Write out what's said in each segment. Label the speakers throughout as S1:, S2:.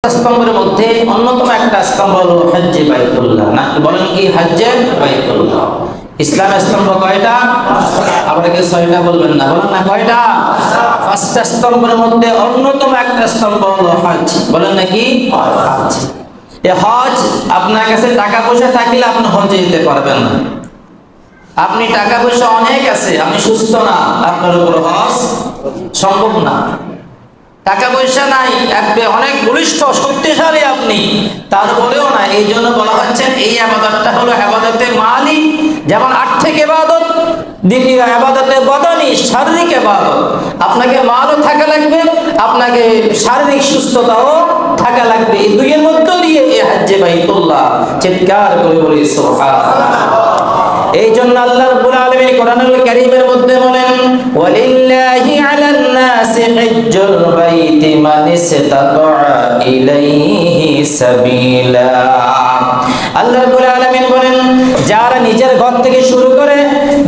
S1: স্তম্ভের মধ্যে অন্যতম একটা স্তম্ভ হলো হজ্জে বাইতুল্লাহ। না বলেন কি হজ্জে বাইতুল্লাহ? ইসলামের স্তম্ভ কয়টা? আপনাকে 6টা বলবেন না, বলেন না কয়টা? 5টা স্তম্ভের মধ্যে অন্যতম একটা স্তম্ভ হলো হজ। বলেন নাকি হজ? এই হজ আপনার কাছে টাকা পয়সা থাকলে আপনি হজে যেতে পারবেন না। আপনি টাকা পয়সা অনেক আছে, আমি সুস্থ না, আপনার উপর হজ সম্ভব না। টাকা পয়সা নাই, আপনি অনেক বলিষ্ঠ শক্তিশালী, আপনি তারপরেও না। এই জন্য বলা হচ্ছে এই ইবাদতটা হলো ইবাদতে মালি, যেমন আর্থিক ইবাদত, দ্বিতীয় ইবাদতে বদনি, শারীরিক ইবাদত। আপনাকে মালও থাকা লাগবে, আপনাকে শারীরিক সুস্থতাও থাকা লাগবে। এই দুইয়ের মধ্যে দিয়ে এই হজ্জে বাইতুল্লাহ, চিৎকার করে বলি সুবহানাল্লাহ। এই জন্য আল্লাহ রাব্বুল আলামিন কোরআনুল কারীমের মধ্যে বলেন, ওয়ালিল্লাহি আলান নাসি হিজ্জুল বাইতি মান ইসতাতা ইলাইহি সাবিলা। আল্লাহ রাব্বুল আলামিন বলেন, যারা নিজের ঘর থেকে শুরু করে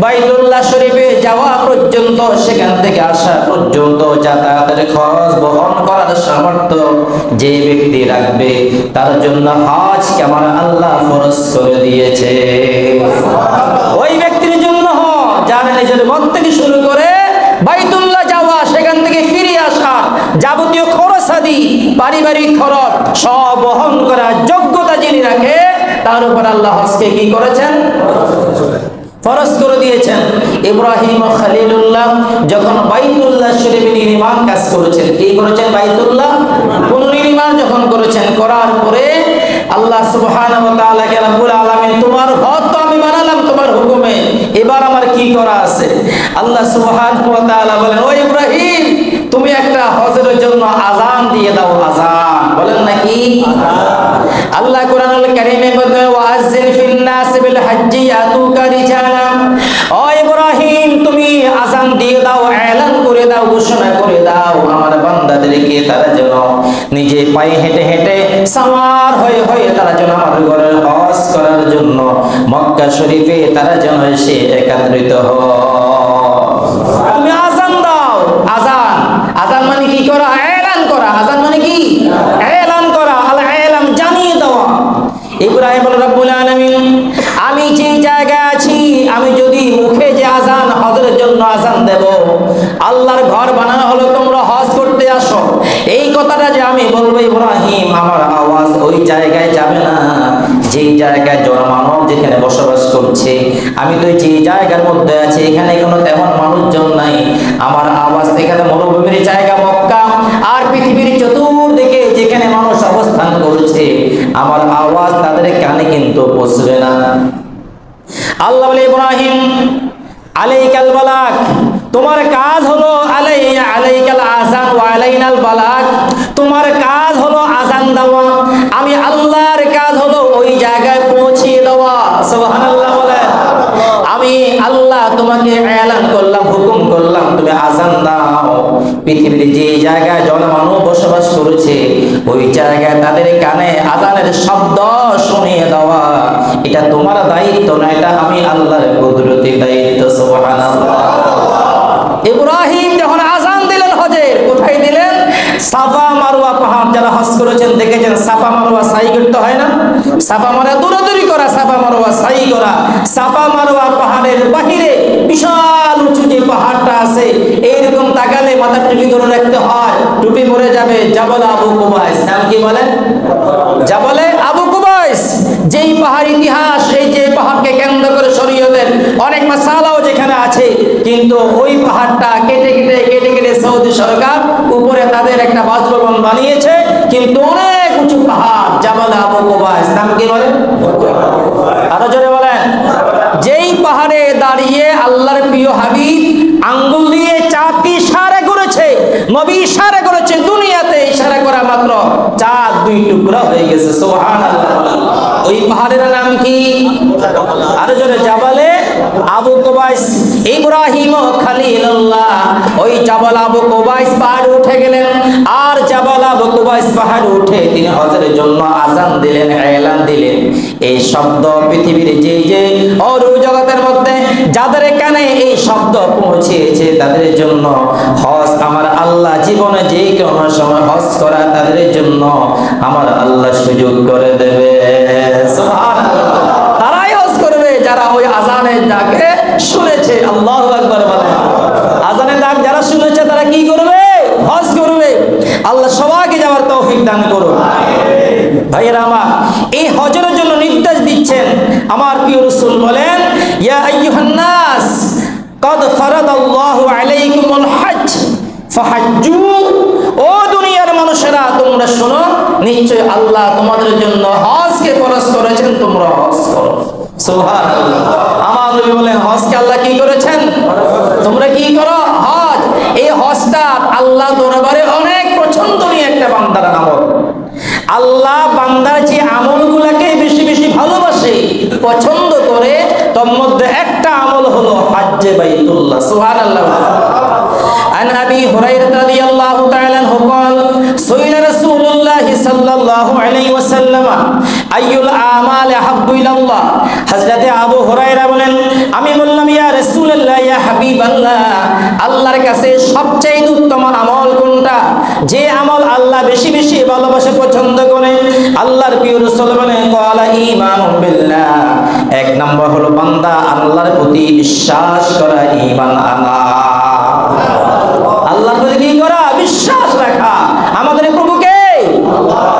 S1: বাইতুল্লাহ শরীফে যাওয়া পর্যন্ত, সেখান থেকে আসা পর্যন্ত যাতায়াতের খরচ বহন করার সামর্থ্য যে ব্যক্তি রাখবে, তার জন্য হজ কেমন আল্লাহ ফরজ করে দিয়েছে। ওই ব্যক্তির জন্য যার নিজের ঘর থেকে শুরু করে বাইতুল্লাহ যাওয়া, সেখান থেকে ফিরে আসা, যাবতীয় খরচাদি, পারিবারিক খরচ সব বহন করার যোগ্যতা যিনি রাখে, তার উপর আল্লাহ হজকে কি করেছেন? ফরজ করে দিয়েছেন। ইব্রাহিম খলিলুল্লাহ যখন বাইতুল্লাহ শরীফ নির্মাণ কাজ করেছেন, কি করেছেন? বাইতুল্লাহ পুনর্নির্মাণ যখন করেছেন, করার পরে আল্লাহ সুবহানাহু ওয়া তাআলা কে রব্বুল আলামিন, তোমার ঘর তো আমি বানালাম তোমার হুকুমে, এবার আমার কি করা আছে? আল্লাহ সুবহানাহু ওয়া তাআলা বলেন, ও ইব্রাহিম, তুমি একটা হজের জন্য আযান দিয়ে দাও। আযান বলেন নাকি? আল্লাহ কোরআনুল কারীমে বলেন, ওয়াজ্জিন ফিন নাস বিল হজ্জি ইয়াতুকা রিজালা। ও ইব্রাহিম, তুমি আযান দিয়ে দাও, এলান করে দাও, ঘোষণা করে দাও আমার বান্দাদেরকে, তারা যেন নিজে পায়ে হেঁটে হেঁটে সাওয়ার হয়ে হয়ে তারা যেন আমার ঘরের হজ করার জন্য মক্কা শরীফে তারা যেন এসে একত্রিত হয়। তুমি আযান দাও। আযান, আযান মানে কি করা? এলান করা। আযান মানে কি? এলান করা। আল ইলাম, জানিয়ে দেওয়া। ইব্রাহিম বলেন, রব্বুল আলামিন, আমি যে জায়গায় আছি, আমি যদি মুখে যে আযান, হজের জন্য আযান দেব, আল্লাহর ঘর বানানো হলো তোমরা হজ করতে আসো, এই কথাটা যে আমি বলবো, ইব্রাহিম, আমার আওয়াজ ওই জায়গায় যাবে না যে জায়গায় জনমানব যেখানে বসবাস করছে। আমি তো যে জায়গার মধ্যে আছি, এখানে কোনো তেমন মানুষজন নাই। আমার আওয়াজ এখানে মরুভূমির জায়গা মক্কা, আর পৃথিবীর চতুর্দিকে যেখানে মানুষ অবস্থান করছে, আমার আওয়াজ তাদের কানে কিন্তু পৌঁছবে না। আল্লাহ বলে, ইব্রাহিম, আলাইকাল বালাগ, তোমার কাজ হলো আলাইকাল আযান ওয়া আলাইনাল বালাগ, তোমার কাজ হলো আযান দেওয়া, আমি আল্লাহর কাজ হলো ওই জায়গায় পৌঁছে দেওয়া। সুবহানাল্লাহ বলেন। আমি আল্লাহ তোমাকে এলান করলাম, হুকুম করলাম, তুমি আযান দাও। পৃথিবীর যে জায়গায় জনমানব বসবাস করেছে, ওই জায়গায় তাদের কানে আযানের শব্দ শুনিয়ে দেওয়া, এটা তোমার দায়িত্ব না, এটা আমি আল্লাহর কুদরতি দায়িত্ব। সুবহানাল্লাহ। ইব্রাহিম যখন আযান দিলেন হজের, কোথায় দিলেন? সাফা মারওয়া পাহাড়। যারা হজ করেছেন দেখেছেন, সাফা মারওয়া সাই করতে হয় না? সাফা মারওয়া দৌড়াদৌড়ি করা, সাফা মারওয়া সাই করা। সাফা মারওয়া পাহাড়ের বাহিরে বিশাল উঁচু যে পাহাড়টা আছে, এইরকম তাকালে মাথা টুপি করে রাখতে হয়, টুপি পরে যাবে। জাবাল আবু কুবাইস, নাম কি বলেন? জাবালে আবু কুবাইস। যেই পাহাড় ইতিহাস, এই যে পাহাড়কে কেন্দ্র করে শরীয়তের অনেক মাসালাও যেখানে আছে, কিন্তু ওই পাহাড়টা কেটে কেটে কেটে কেটে সৌদি সরকার উপরে তাদের একটা বাসভবন বানিয়েছে, কিন্তু অনেক উঁচু পাহাড়, জাবাল আবু কুবাইস। নাম কি বলেন? আরো জোরে বলেন। যেই পাহাড়ে দাঁড়িয়ে আল্লাহর প্রিয় হাবিব আঙ্গুল দিয়ে চাঁদকে ইশারা করেছে, নবী ইশারা করেছে, দুনিয়াতে ইশারা করা মাত্র চাঁদ 2 টুকরা হয়ে গেছে। সুবহানাল্লাহ। ওই পাহাড়ের নাম কি? আরো জোরে। জাবালে আবু কুবাইস ইব্রাহিম খলিলুল্লাহ ওই জাবাল আবু কুবাইস পাহাড়ে উঠে গেলেন, আর জাবাল আবু কুবাইস পাহাড়ে উঠে তিনি হজের জন্য আযান দিলেন, এলান দিলেন। এই শব্দ পৃথিবীর যে অরু জগতের মধ্যে যাদের কানে এই শব্দ পৌঁছেছে তাদের জন্য হজ আমার আল্লাহ জীবনে যে কোনো সময় হজ করা তাদের জন্য আমার আল্লাহ সুযোগ করে দেবে। সুবহানাল্লাহ। তারাই হজ করবে যারা ওই আযানের ডাকে শুনেছে। আল্লাহু আকবার বলেন। আযানের ডাক যারা শুনেছে তারা কি করবে? হজ করবে। আল্লাহ সবাইকে যাওয়ার তৌফিক দান করুন। ভাইয়েরা আমার, এই হজের জন্য নির্দেশ দিচ্ছেন আমার প্রিয় রাসূল বলেন, ইয়া আইয়ুহান নাস قد فرض الله عليكم الحج فحجوا। ও দুনিয়ার মানুষেরা তোমরা শোনো, নিশ্চয় আল্লাহ তোমাদের জন্য হজকে ফরজ করেছেন, তোমরা হজ করো। সুবহানাল্লাহ। আমার নবী বলেন হজকে আল্লাহ কি করেছেন? তোমরা কি করো? হজ। এই হজটা আল্লাহ দরবারে অনেক পছন্দনীয় একটা বান্দার আমল। আল্লাহ বান্দার যে আমলগুলোকে বেশি বেশি ভালোবাসে, পছন্দ করে, তার মধ্যে একটা আমল হলো হজ্জে বাইতুল্লাহ। সুবহানাল্লাহ। عن أبي هريرة رضي الله تعالى عنه قال سئل رسول الله صلى الله عليه وسلم أي الأعمال أحب إلى الله। হযরত আবু হুরায়রা বলেন, আমি বললাম ইয়া রাসূলুল্লাহ, ইয়া হাবিবাল্লাহ, আল্লাহর কাছে সবচেয়ে উত্তম আমল কোনটা? যে আমল আল্লাহ বেশি বেশি ভালোবাসে, পছন্দ করে। আল্লাহর প্রিয় রাসূল বলেন ক্বালা ঈমানু বিল্লাহ, এক নম্বর হলো বান্দা আল্লাহর প্রতি বিশ্বাস করা, ঈমান আনা। আল্লাহর প্রতি কি করা? বিশ্বাস রাখা। আমাদের প্রভুকে,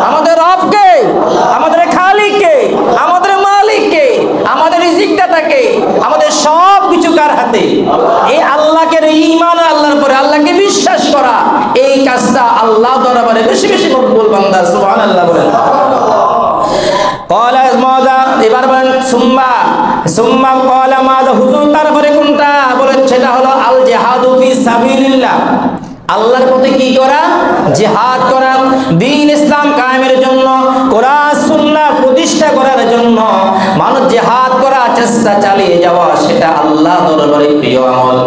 S1: আমাদের রবকে, আমাদের খালিককে, আমাদের মালিককে, আমাদের রিজিকদাতাকে, আমাদের সব কিছু কার হাতে? এই আল্লাহকে ঈমান, আল্লাহর পরে আল্লাহকে বিশ্বাস করা, এই কাজটা আল্লাহ দরবারে বেশি বেশি মকবুল বান্দা। সুবহানাল্লাহ বলেন। ক্বালা মাযা, এবার বলেন সুম্মা সুম্মা ক্বালা মাযা, হুজুর তারপরে কোনটা? বলেন সেটা হলো আল জিহাদু ফি সাবিলিল্লাহ, আল্লাহর পথে কি করা? জিহাদ করা। দ্বীন ইসলাম কায়েমের জন্য, কোরআন সুন্নাহ প্রতিষ্ঠা করার জন্য মানুষ জিহাদ করা, চেষ্টা চালিয়ে যাওয়া, সেটা আল্লাহ দরবারে প্রিয় আমল।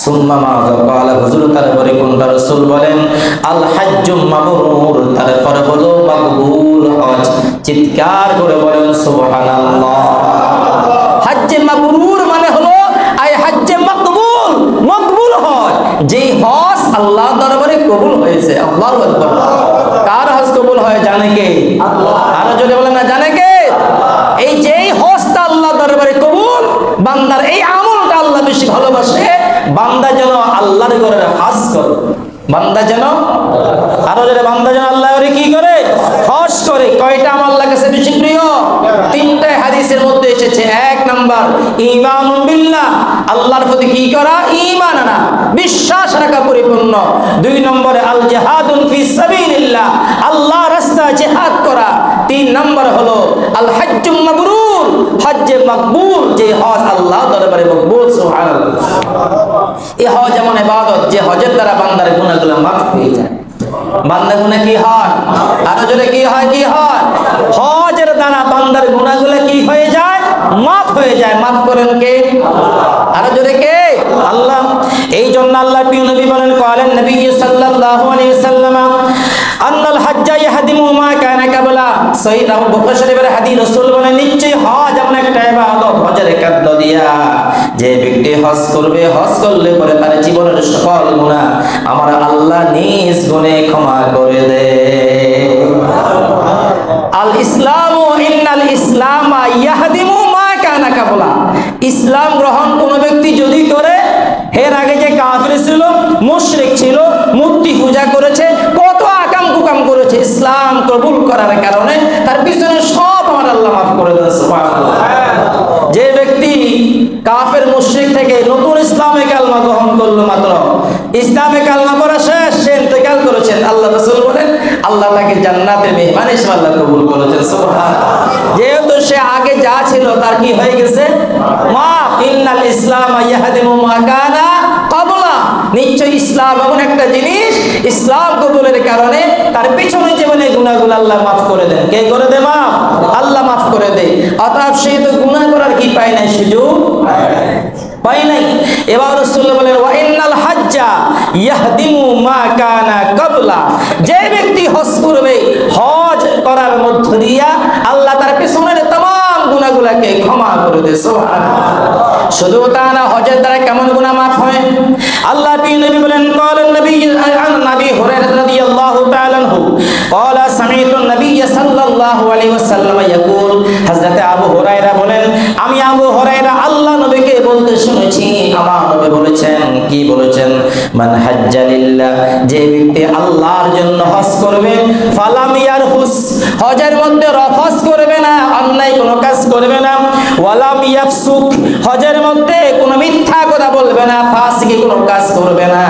S1: সুম্মা মাযা ক্বালা, হুজুর তারপরে কোনটা? রাসূল বলেন আল হাজ্জু মাবরুর, তারপরে হলো মাকবুল হজ। চিৎকার করে বলেন সুবহানাল্লাহ। হজ্জে মাবরুর মানে হলো আই হজ্জে মাকবুল, মকবুল হজ, যেই হজ আল্লাহ দরবারে কবুল হয়েছে। আল্লাহু আকবার। কার হজ কবুল হয় জানে কে? আল্লাহ। আরো জোরে বলেন না, জানে কে? এই যেই হজটা আল্লাহ দরবারে কবুল, বান্দার এই আমলটা আল্লাহ বেশি ভালোবাসে, বান্দা যেন আল্লাহর ঘরে হজ করে, বান্দা যেন, আরো জোরে, বান্দা যেন আল্লাহর কি করে? হজ করে। কয়টা আমল আল্লাহর কাছে বেশি প্রিয়? তিনটা হাদিসের মধ্যে এসেছে। এক নাম্বার ঈমানুন বিল্লাহ, আল্লাহর প্রতি কি করা? ঈমান আনা, বিশ্বাস রাখা পরিপূর্ণ। দুই নম্বরে আল জিহাদুন ফি সাবিলিল্লাহ, আল্লাহর রাস্তায় জিহাদ করা। তিন নম্বর হলো আল হজ্জুম মাবরুর, হজ্জে মাকবুল, যে হজ আল্লাহ দরবারে মকবুল। সুবহানাল্লাহ। এই হজ এমন ইবাদত যে হজের দ্বারা বান্দার গুনাহগুলো মাফ হয়ে যায়। বান্দার গুনাহ কি হয়? আরো জোরে কি হয়? কি হয়? হজের দ্বারা বান্দার গুনাহগুলো কি হয়ে যায়? মাফ হয়ে যায়। মাফ করেন কে? আরো জোরে কে? আল্লাহ। এই জন্য আল্লাহর প্রিয় নবী বলেন, ক্বালেন নবী সাল্লাল্লাহু আলাইহি ওয়াসাল্লাম আন্নাল হাজ্জা ইয়াহদিমু মা কানা কাবলা। সহিহ বুখারী শরীফের হাদিস, রাসূল বলেন নিশ্চয়ই হজ এমন একটা ইবাদত, হজের কাদ্দ দিয়া যে ব্যক্তি হজ করবে, হজ করলে পরে তার জীবনের সকল গুনাহ আমার আল্লাহ নিজ গুণে ক্ষমা করে দেয়। আল ইসলামু ইন্নাল ইসলামা ইয়াহদিমু মা কানা কাবলা। ইসলাম গ্রহণ কোন ব্যক্তি যদি করে, এর আগে যে কাফির ছিল, মুশরিক ছিল, মূর্তি পূজা করেছে, কত আকাম কুকাম করেছে, ইসলাম কবুল করার কারণে তার পিছনে সব আমার আল্লাহ মাফ করে দেন। সুবহানাল্লাহ। যে ব্যক্তি কাফের মুশরিক থেকে নতুন ইসলামে কালমা গ্রহণ করলো, মাত্র ইসলামে কালমা পড়া শেষ, সে ইন্তেকাল করেছেন, আল্লাহ রাসূল বলেন আল্লাহ তাকে জান্নাতের মেহমান হিসেবে আল্লাহ কবুল করেছেন। সুবহানাল্লাহ। যেহেতু সে আগে যা ছিল তার কি হয়ে গেছে? মাফ। ইন্নাল ইসলামা ইয়াহদিমু মা কানা কাবলা। নিশ্চয় ইসলাম এমন একটা জিনিস, ইসলাম কবুলের কারণে তার পিছনে জীবনে গুনাহগুলো আল্লাহ মাফ করে দেন। কে করে দেয় মাফ? আল্লাহ মাফ করে দেয়। অতএব সে তো গুনাহ করার কি পায় না সুযোগ, পাই নাই। এবার রাসূল বলেন ওয়া ইন্নাল হাজ্জা ইয়াহদিমু মা কানা ক্বাবলা, যে ব্যক্তি হজ করবে, হজ করার মধ্য দিয়া আল্লাহ তার পিছনের तमाम গুনাহগুলোকে ক্ষমা করে দেয়। সুবহানাল্লাহ। শুধু তা না, হজের দ্বারা কেমন গুনাহ মাফ হয়? আল্লাহ নবী বলেন ক্বালান নবী আন নবী হুরায়রা রাদিয়াল্লাহু তাআলা আনহু ক্বালা সামি'তু নবী সাল্লাল্লাহু আলাইহি ওয়াসাল্লাম ইয়াকুল, হযরত আবু হুরায়রা বলেন আমি আবু হুরায়রা আল্লাহ নবীকে বলতে শুনেছি, আমার নবী বলেছেন, কি বলেছেন? মান হাজ্জা লিল্লাহ, যে ব্যক্তি আল্লাহর জন্য হজ করবে, ফালাম ইয়ারফুস, হজের মধ্যে রফস করবে না, অন্যায় কোনো কাজ করবে না, ওয়ালাম ইয়াফসুক, হজের মধ্যে কোনো মিথ্যা কথা বলবে না, ফাসিকি কোনো কাজ করবে না,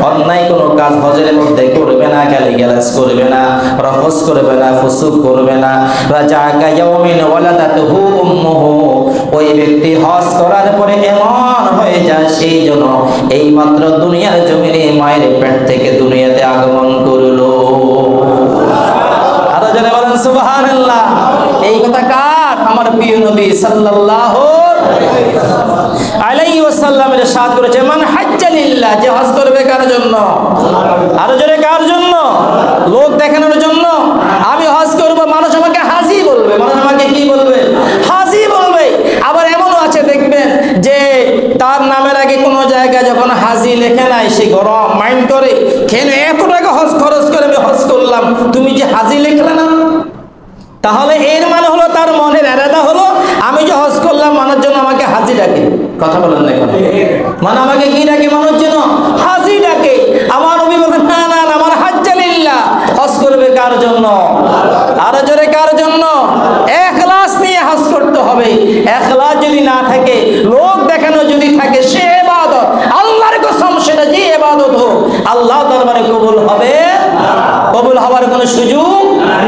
S1: অন্যায় কোনো কাজ হজের মধ্যে করবে না, গালিগালাজ করবে না, রফস করবে না, ফুসুক করবে না, রাজাকা ইয়াউমিন ওয়ালাদাতুহু উম্মুহু, ওই ব্যক্তি হজ করার পরে এমন হয়ে যায় সেই জন্য এই মাত্র দুনিয়ার জমিনে মায়ের পেট থেকে দুনিয়াতে আগমন করলো। আরো যারা বলেন সুবহানাল্লাহ। এই কথা কার? আমার প্রিয় নবী সাল্লাল্লাহু আলাইহি ওয়াসাল্লাম ইরশাদ করেছে মান হাজ্জা লিল্লাহ, যে হজ করবে কার জন্য? আরো জোরে কার জন্য? লোক দেখানোর জন্য? আমি হজ করব, মানুষ আমাকে হাজী বলবে, মানুষ আমাকে কি বলবে? হাজী বলবে। আবার এমনও আছে দেখবেন যে তার নামের আগে কোনো জায়গায় যখন হাজী লেখে নাই সে গরম মাইন্ড করে, কেন এত টাকা হজ খরচ করে আমি হজ করলাম, তুমি যে হাজী লিখলে না? তাহলে এর মানে হলো তার মনের এরাদা হলো আমি যে হজ করলাম মানুষ জন্য আমাকে হাজী ডাকে। কথা বলেন না কেন? মানে আমাকে কি ডাকে? মানুষ যেন হাজী ডাকে। আমার নবী বলেন না না, আমার হাজ্জা লিল্লাহ, হজ করবে কার জন্য? আরো জোরে কার জন্য? ইখলাস নিয়ে হজ করতে হবে। ইখলাস যদি না থাকে, লোক দেখানো যদি থাকে, সে ইবাদত, আল্লাহর কসম সেটা যে ইবাদত হোক, আল্লাহ দরবারে কবুল হবে না, কবুল হওয়ার কোনো সুযোগ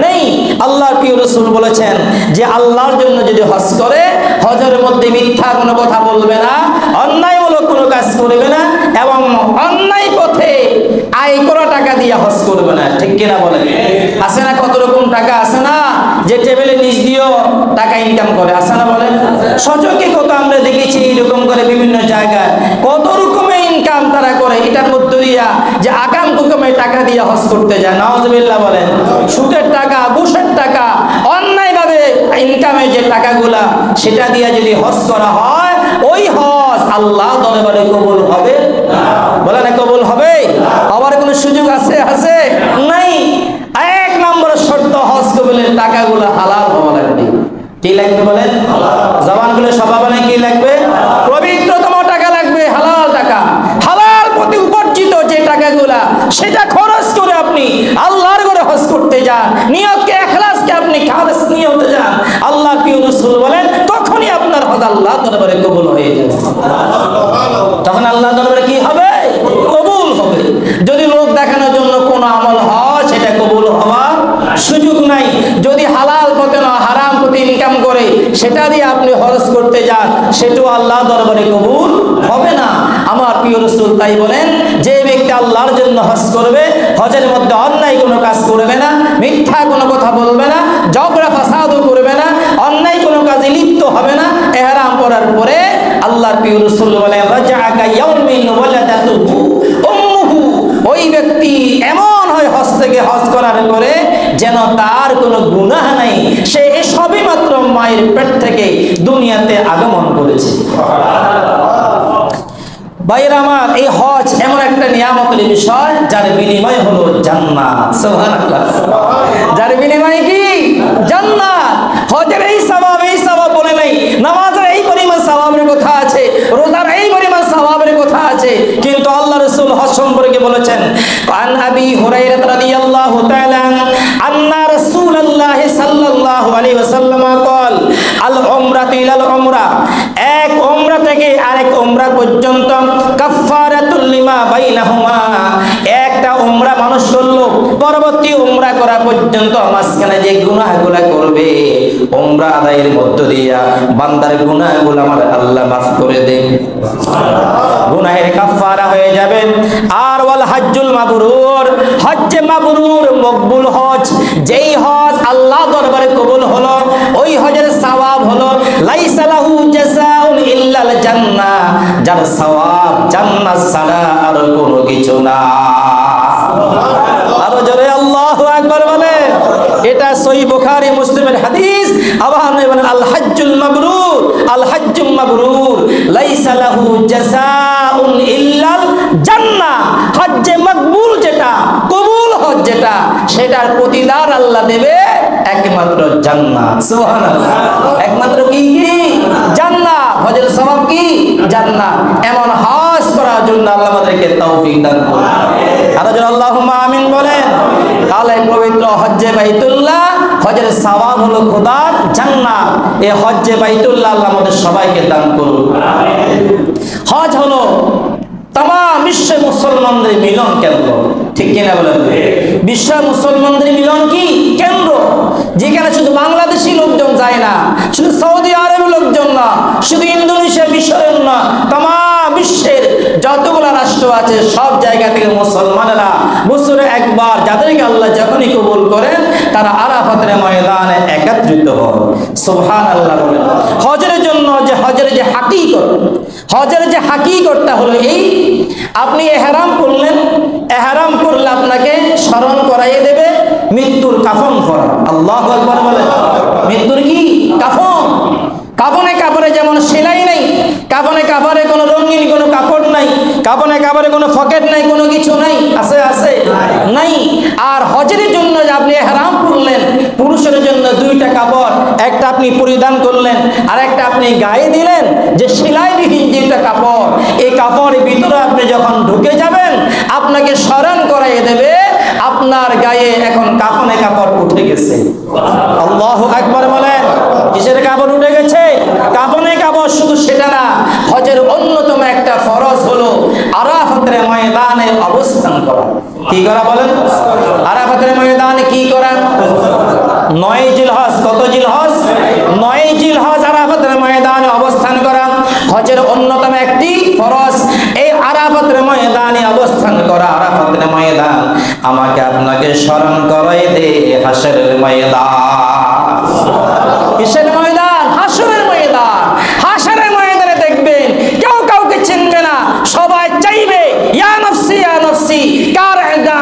S1: নেই। আল্লাহর প্রিয় রাসূল বলেছেন যে আল্লাহর জন্য যদি হজ করে, হজের মধ্যে মিথ্যা কোনো কথা বলবে না, অন্যায়মূলক কোনো কাজ করবে না, এবং অন্যায় পথে আয় করা টাকা দিয়ে হজ করবে না। ঠিক কিনা বলেন? আছে না কত রকম টাকা আছে না যে টেবিলে নিচ দিয়েও টাকা ইনকাম করে, আছে না বলেন? সচকে কত আমরা দেখেছি এরকম করে বিভিন্ন জায়গায় কত রকমের ইনকাম তারা করে, এটার মধ্য দিয়া যে আকাম কুকামে টাকা দিয়ে হজ করতে যায়। নাউজুবিল্লাহ বলেন। সুদের টাকা, ঘুষের টাকা, অন্যায়ভাবে ইনকামের যে টাকাগুলা সেটা দিয়ে যদি হজ করা হয়, ওই হজ আল্লাহ দরবারে কবুল হবে না। বলে না কবুল হবে? আবার কোনো সুযোগ আছে? আছে নাই। এক নম্বর শর্ত, হজ কবুলের টাকাগুলো হালাল হওয়া লাগবে। কি লাগবে বলেন? জবানগুলো সবাই বলে কি লাগবে? পবিত্রতম টাকা লাগবে, হালাল টাকা। হালাল পথে উপার্জিত যে টাকাগুলা সেটা খরচ করে আপনি আল্লাহর ঘরে হজ করতে যান, নিয়তকে ইখলাসকে আপনি খালেস নিয়তে যান, আল্লাহ প্রিয় রাসূল বলেন তখনই আপনার হজ আল্লাহ দরবারে কবুল হয়ে যাবে। তখন আল্লাহ দরবারে কি হবে? কবুল হবে। যদি লোক দেখানোর জন্য কোনো আমল হয় সেটা কবুল হওয়ার সুযোগ নাই। যদি হালাল পথে না হারাম পথে ইনকাম করে সেটা দিয়ে আপনি হজ করতে যান, সেটাও আল্লাহ দরবারে কবুল হবে না। আমার প্রিয় রাসূল তাই বলেন, যে ব্যক্তি আল্লাহর জন্য হজ করবে, হজের মধ্যে অন্যায় কোনো কাজ করবে না, মিথ্যা কোনো কথা বলবে না, ঝগড়া ফাসাদও করবে না, অন্যায় কোনো কাজে লিপ্ত হবে না। ইহরাম করার পরে আল্লাহর প্রিয় রাসূল বলেন রাজাকা ইয়াউমিন ওয়ালাদাতুহু উম্মুহু, ওই ব্যক্তি এমন হয় হজ থেকে হজ করার পরে যেন তার কোনো গুনাহ নাই, সে সবই মাত্র মায়ের পেট থেকে দুনিয়াতে আগমন করেছে। ভাইরা আমার, এই হজ এমন একটা নিয়ামতের বিষয় যার বিনিময় হলো জান্নাত। সুবহানাল্লাহ। যার বিনিময় কি? জান্নাত। হজের এই সওয়াব বলে নাই, নামাজের এই পরিমাণ সওয়াবের কথা আছে, রোজার এই পরিমাণ সওয়াবের কথা আছে, কিন্তু আল্লাহ রাসূল হজ সম্পর্কে বলেছেন আন আবি হুরায়রা রাদিয়াল্লাহু তাআলা আন্না রাসূলুল্লাহ সাল্লাল্লাহু আলাইহি ওয়াসাল্লাম قال আল উমরাতু ইলাল উমরা, এক উমরা থেকে আরেক উমরা পর্যন্ত কাফফারাতুল লিমা বাইনাহুমা, একটা উমরা মানুষ করলো পরবর্তী উমরা করা পর্যন্ত মাঝখানে যে গুনাহগুলো করবে, উমরা আদায়ের মধ্য দিয়া বান্দার গুনাহগুলো আমার আল্লাহ মাফ করে দেন, গুনাহের কাফারা হয়ে যাবে। আর ওয়াল হজ্জুল মাবরুর, হজ্জে মাবরুর মকবুল হজ, যেই হজ আল্লাহ দরবারে কবুল হলো, ওই হজের সওয়াব হলো লাইসা লাহু জাযাউন ইল্লাল জান্নাহ, যার সওয়াব জান্নাত ছাড়া আর কোনো কিছু না। আরো জোরে আল্লাহু আকবার বলে। এটা সহিহ বুখারী মুসলিমের হাদিস। আবার বলেন আল হজ্জুল মাবরুর, আল হজ্জুল মাবরুর লাইসা লাহু জাযাউন ইল্লাল জান্নাহ, হজ্জে মাকবুল যেটা, কবুল হজ যেটা, সেটার প্রতিদান আল্লাহ দেবে একমাত্র জান্নাত। সুবহানাল্লাহ। একমাত্র কি? জান্নাত। হজের সওয়াব কি? জান্নাত। এমন হজ করার জন্য আল্লাহ আমাদেরকে তৌফিক দান করুন। আরো জোরে আল্লাহুম্মা আমিন বলেন। তাহলে পবিত্র হজ্জে বাইতুল্লাহ, হজের সওয়াব হলো খোদার জান্নাত। এই হজ্জে বাইতুল্লাহ আল্লাহ আমাদের সবাইকে দান করুন। হজ হলো तमाम বিশ্ব মুসলমানদের মিলন কেন্দ্র, ঠিক কিনা বলেন? বিশ্ব মুসলমানদের মিলন কি কেন্দ্র, যেখানে শুধু বাংলাদেশি লোকজন যায় না, শুধু সৌদি আরবের লোকজন না, শুধু ইন্দোনেশিয়া বিশ্বের না, तमाम বিশ্বের যতগুলো রাষ্ট্র আছে সব জায়গা থেকে মুসলমানেরা বছরে একবার, যাদেরকে আল্লাহ যখনই কবুল করেন, তারা আরাফাতের ময়দানে একত্রিত হয়। সুবহানাল্লাহ বলেন। হজের জন্য যে হজের যে হাকিকত, হজের যে হাকিকতটা হলো এই, আপনি ইহরাম করলেন, ইহরাম করলে আপনাকে স্মরণ করাইয়ে দেবে মৃত্যুর কাফন পরা। আল্লাহু আকবার বলে। মৃত্যুর কি? কাফন। কাফনে কাপড়ে যেমন সেলাই নাই, কাফনে কাপড়ে কোনো রঙিন কোনো কাপড় নাই, কাফনে কাপড়ে কোনো পকেট নাই, কোনো কিছু নাই, আছে? আছে? নাই। আর হজের জন্য যে আপনি ইহরাম করলেন, পুরুষের জন্য দুইটা কাপড়, একটা আপনি পরিধান করলেন আর একটা আপনি গায়ে দিলেন, যে সেলাইবিহীন যেটা কাপড়, এই কাপড়ের ভিতরে আপনি যখন ঢুকে যাবেন, আপনাকে স্মরণ করাইয়ে দেবে আপনার গায়ে এখন কাফনে কাপড় উঠে গেছে। আল্লাহু আকবার বলেন। কিসের কাপড় উঠে গেছে? কাফনে কাপড়। শুধু সেটা না, হজের অন্যতম একটা ফরজ হলো আরাফাতের ময়দানে অবস্থান করা। কি করা বলেন? আরাফাতের ময়দানে কি করা? 9 জিলহজ। কত জিলহজ? 9 জিলহজ আরাফাতের ময়দানে অবস্থান করা হজের অন্যতম একটি ফরজ। এই আরাফাতের ময়দানে অবস্থান করা, আরাফাতের ময়দান আমাকে আপনাকে স্মরণ করাই দে হাশরের ময়দান। কিসের ময়দান? হাশরের ময়দান। হাশরের ময়দানে দেখবেন কেউ কাউকে চিনবে না, সবাই চাইবে ইয়া নফসি ইয়া নফসি। কার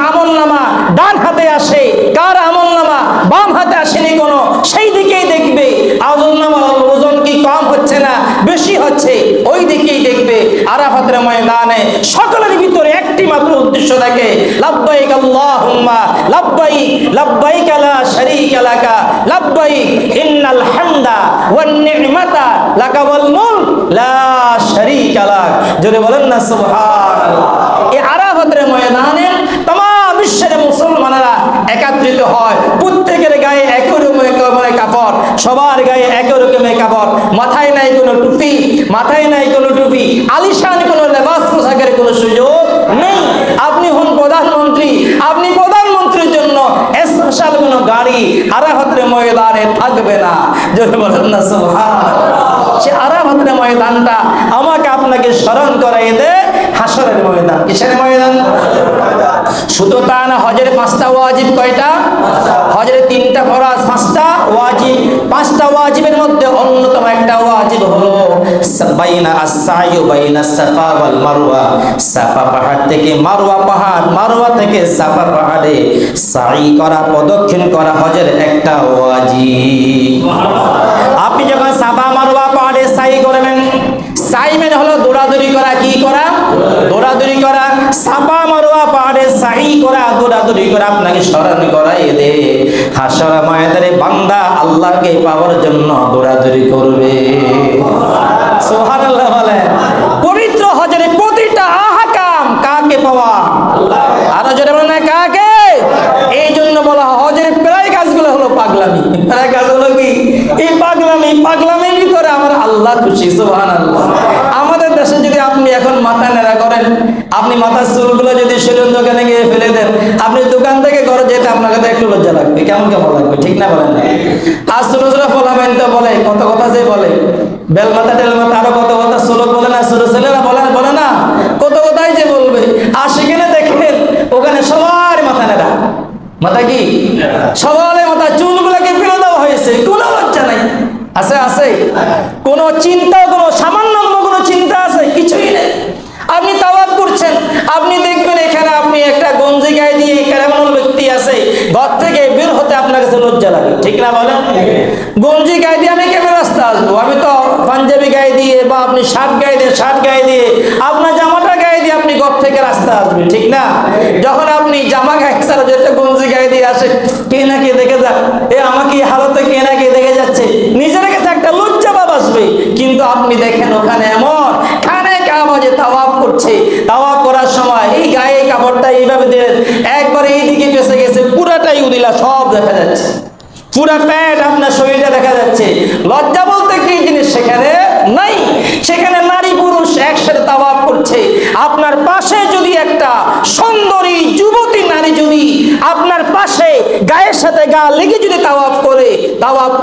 S1: আমলনামা ডান হাতে আসে, কার আমলনামা বাম হাতে আসেনি কোনো, সেই দিকেই দেখবে। আমলনামার ওজন কি কম হচ্ছে না বেশি হচ্ছে, ওই দিকেই দেখবে। আরাফাতের ময়দানে সকলের ভিতরে একটি মাত্র উদ্দেশ্য থাকে, লাব্বাইক আল্লাহুম্মা লাব্বাইক, লাব্বাইক লা শারীকা লাকা লাব্বাইক, ইন্নাল হামদা ওয়ান নি'মাতা লাকা ওয়াল মুলক লা শারীকা লাক। জোরে বলেন না সুবহানাল্লাহ। এই আরাফাতের ময়দানে तमाम বিশ্বের মুসলমানেরা একত্রিত হয়। প্রত্যেকের গায়ে একই রকমের কাপড়, সবার গায়ে একই রকমের কাপড়, মাথায় নাই কোনো টুপি, মাথায় নাই কোনো টুপি, আলিশান কোনো লেবাস পোশাকের কোনো সুযোগ নেই। আপনি হন প্রধানমন্ত্রী, আপনি প্রধানমন্ত্রীর জন্য স্পেশাল কোনো গাড়ি আরাফাতের ময়দানে থাকবে না। জোরে বলেন না সুবহানাল্লাহ। সে আরাফাতের ময়দানটা আমাকে আপনাকে স্মরণ করাই দে হাশরের ময়দান। কিসের ময়দান? শুধু তা না, হজের 5টা ওয়াজিব। কয়টা? হজের 3টা ফরজ, 5টা ওয়াজিব। 5টা ওয়াজিবের মধ্যে অন্যতম একটা ওয়াজিব হলো বাইনা আস-সাইয়ু বাইনা সাফা ওয়াল মারওয়া। সাফা পাহাড় থেকে মারওয়া পাহাড়, মারওয়া থেকে সাফা পাহাড়ে সাই করা, প্রদক্ষিণ করা হজের একটা ওয়াজিব। আপনি যখন সাফা মারওয়া পাহাড়ে সাই করবেন, সাই মানে হলো দৌড়াদৌড়ি করা। কি করা? দৌড়াদৌড়ি করা। সাফা মারওয়া পাহাড়ে সাই করা, দৌড়াদৌড়ি করা আপনাকে স্মরণ করাই দে হাশর ময়দানে বান্দা আল্লাহকে পাওয়ার জন্য দৌড়াদৌড়ি করবে। সুবহানাল্লাহ বলেন। পবিত্র হজের প্রতিটা আহকাম কাকে পাওয়া? আরো জোরে বলেন না কাকে? এই জন্য বলা হজের প্রায় কাজগুলো হলো পাগলামি। প্রায় কাজ হলো কি? এই পাগলামি। পাগলামির ভিতরে আমার আল্লাহ খুশি। সুবহানাল্লাহ। আমাদের দেশে যদি আপনি
S2: এখন মাথা নেড়া করেন, আপনি মাথার চুলগুলো যদি সেলুন দোকানে গিয়ে ফেলে দেন, আপনি দোকান থেকে ঘরে যেতে আপনার কাছে একটু লজ্জা লাগবে, কেমন কেমন লাগবে, ঠিক না বলেন? আর ছোট ছোট ফলাবেন তো বলে কত কথা যে বলে, বেলমাথা টেলমাথা আরো কত কথা শ্লোক বলে না, ছোট ছেলেরা বলে না কত কথাই যে বলবে। আর সেখানে দেখেন ওখানে সবার মাথা নেড়া, মাথা কি সবার মাথা, চুলগুলোকে ফেলে দেওয়া হয়েছে, কোনো লজ্জা নাই। আছে আছে কোন চিন্তা, কোনো সামান্য কোনো চিন্তা আছে? কিছুই নেই। আপনি তাওয়াফ করছেন, আপনি দেখবেন এখানে আপনি একটা গঞ্জি গায়ে দিয়ে এখানে এমন ব্যক্তি আছে ঘর থেকে বের হতে আপনার কাছে লজ্জা লাগে, ঠিক না বলেন? গঞ্জি গায়ে দিয়ে আমি কেমন রাস্তা আসবো? আমি তো পাঞ্জাবি গায়ে দিয়ে বা আপনি শার্ট গায়ে দিয়ে আপনার জামাটা গায়ে দিয়ে আপনি ঘর থেকে রাস্তা আসবেন, ঠিক না? যখন আপনি জামা গায়ে ছাড়া যেতে গঞ্জি গায়ে দিয়ে আসে, কে না কে দেখে যাক, এ আমাকে হালতে কে না কে দেখে যাচ্ছে, নিজের কাছে একটা লজ্জা ভাব আসবে। কিন্তু আপনি দেখেন ওখানে এমন খানে কাবাজে তাওয়াফ করছে, তাওয়াফ করার সময় এই গায়ে কাপড়টা এইভাবে দিয়ে একবার এইদিকে পেছে গেছে, পুরাটাই উদিলা সব দেখা যাচ্ছে, পুরা প্যান্ট আপনার শরীরে দেখা যাচ্ছে। লজ্জা বলতে কি জিনিস সেখানে নাই। সেখানে নারী পুরুষ একসাথে তাওয়াফ করছে, আপনার পাশে যদি একটা সুন্দরী যুবতী নারী যদি আপনার পাশে গায়ের সাথে গা লেগে যদি তাওয়াফ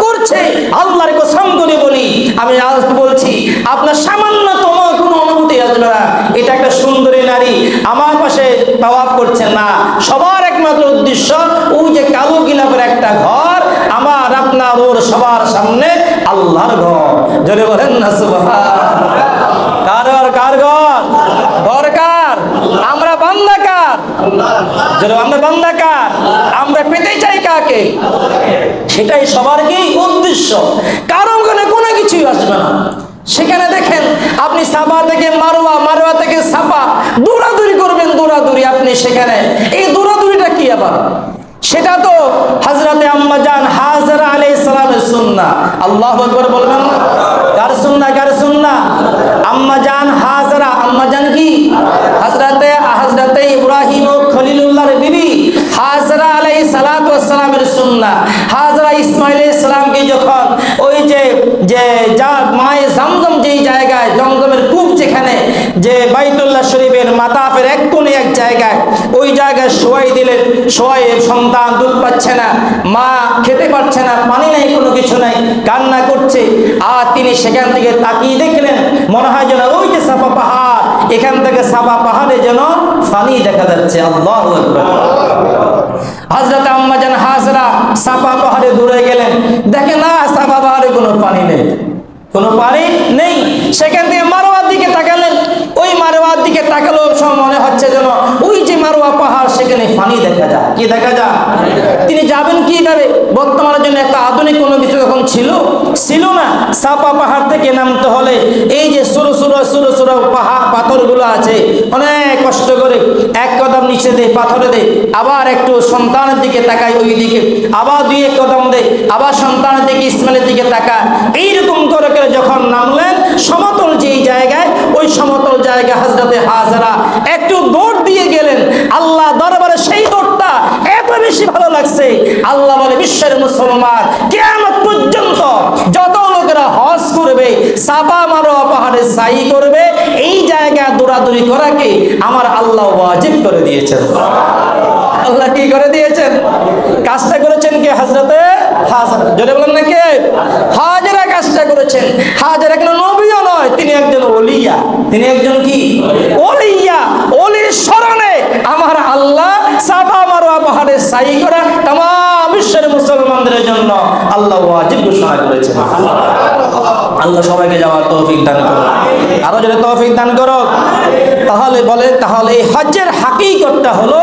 S2: করছে, আল্লাহর কসম করে বলি, আমি আজ বলছি আপনার সামান্যতম কোনো অনুভূতি আসবে না। এটা একটা সুন্দরী নারী আমার পাশে তাওয়াফ করছে না, সবার একমাত্র উদ্দেশ্য ওই যে কালো গিলাপের একটা ঘর আমার আপনার ওর সবার সামনে আল্লাহর ঘর। জোরে বলেন না সুবহানাল্লাহ। কার ঘর? দরকার আমরা বান্দা কার? জোরে আমরা বান্দা কার? আমরা পেতে চাই কাকে? সেটাই সবার কি উদ্দেশ্য, কারো কোনো কিছুই আসবে না। সেখানে দেখেন আপনি সাফা থেকে মারওয়া, মারওয়া থেকে সাফা দৌড়াদৌড়ি করবেন, দৌড়াদৌড়ি আপনি সেখানে এই দৌড়াদৌড়িটা কি আবার? সেটা তো হযরতে আম্মা জান হাজরা আলাইহিস সালামের সুন্নাহ। আল্লাহু আকবার বলবেন না? কার সুন্নাহ? কার সুন্নাহ? আম্মা জান হাজরা। আম্মা জান কি? হযরতে ইব্রাহিম ও খলিলুল্লাহর বিবি হাজরা আলাইহিস সালাতু ওয়াস সালামের সুন্নাহ। হাজরা ইসমাঈল আলাইহিস সালামকে যখন ওই যে মায়ে জামজাম যেই জায়গায়, জমজমের কূপ যেখানে, যে বাইতুল্লাহ শরীফের মাতাফের এক কোণে এক জায়গায়, ওই জায়গায় শোয়াই দিলেন। শোয়াই সন্তান দুধ পাচ্ছে না, মা খেতে পারছে না, পানি নাই, কোনো কিছু নাই, কান্না করছে। আর তিনি সেখান থেকে তাকিয়ে দেখলেন, মনে হয় যেন ওই যে সাফা পাহাড়, এখান থেকে সাফা পাহাড়ে যেন পানি দেখা যাচ্ছে। আল্লাহু আকবার। হযরত আম্মা জান হাজরা সাফা পাহাড়ে দূরে গেলেন, দেখে না সাফা পাহাড়ে কোনো পানি নেই, কোনো পানি নেই। সেখান থেকে মারওয়ার দিকে তাকালেন, ওই মারওয়ার দিকে তাকালেও মনে হচ্ছে যেন ওই যে মারওয়া পাহাড়, সেখানে পানি দেখা যায়। কি দেখা যায়? তিনি যাবেন কিভাবে? বর্তমানের জন্য একটা আধুনিক কোনো কিছু তখন ছিল না। সাফা পাহাড় থেকে নামতে হলে এই যে সরু পাহাড় পাথরগুলো আছে, অনেক কষ্ট করে এক কদম নিচে দেয়, পাথরে দেয়, আবার একটু সন্তানের দিকে তাকায়, ওই দিকে আবার দুই এক কদম দেয়, আবার সন্তানের দিকে ইসমাইলের দিকে তাকায়। এইরকম করে যখন নামলেন সমতল যেই জায়গায়, ওই সমতল জায়গায় হযরতে হাজরা একটু দৌড় দিয়ে গেলেন। আল্লাহ দরবারে সেই দৌড়টা এত বেশি ভালো লাগছে, আল্লাহ বলে বিশ্বের মুসলমান কিয়ামত পর্যন্ত যত লোকেরা হজ করবে, সাফা মারওয়া পাহাড়ে সাই করবে, এই জায়গায় দৌড়াদৌড়ি করাকে আমার আল্লাহ ওয়াজিব করে দিয়েছেন। আল্লাহ কি করে দিয়েছেন? কাজটা করেছেন কে? হযরতে হাজরা। জোরে বলেন না কে? হাজরা কাজটা করেছেন। হাজরা কোনো নবীও নয়, তিনি একজন ওলিয়া। তিনি একজন কি? ওলিয়া। ওলির শরণে আমার আল্লাহ সাফা মারওয়া পাহাড়ে সাই করা तमाम বিশ্বের মুসলমানদের জন্য আল্লাহ ওয়াজিব ঘোষণা করেছেন। আল্লাহ সবাইকে যাওয়ার তৌফিক দান করুন, আরো যদি তৌফিক দান করো। তাহলে বলে, তাহলে এই হজ্জের হাকিকতটা হলো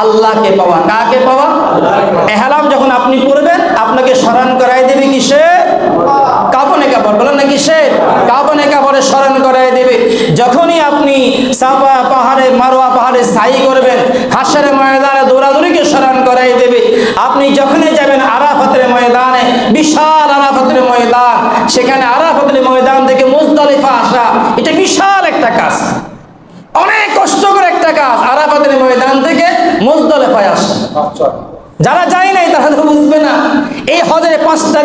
S2: আল্লাহকে পাওয়া। কাকে পাওয়া? ইহরাম যখন আপনি পড়বেন, আপনাকে স্মরণ করাই দেবে কিসে? কাফনে কাপড়। বলেন না কিসে? কাফনে কাপড়ে স্মরণ করাই দেবে। যখনই আপনি সাফা পাহাড়ে, মারওয়া পাহাড়ে সাই করবেন, হাশরের ময়দানে দৌড়াদৌড়িকে স্মরণ করাই দেবে। আপনি যখনই যাবেন আরাফাতের ময়দানে, বিশাল আরাফাতের ময়দান, সেখানে আরাফাতের ময়দান থেকে মুজদালিফা আসা, এটা বিশাল একটা কাজ, অনেক কষ্টকর একটা কাজ। আরাফাতের ময়দান থেকে মুজদালিফায় আসা, যারা যায় নাই তারা তো বুঝবে না। এই হজে 5টা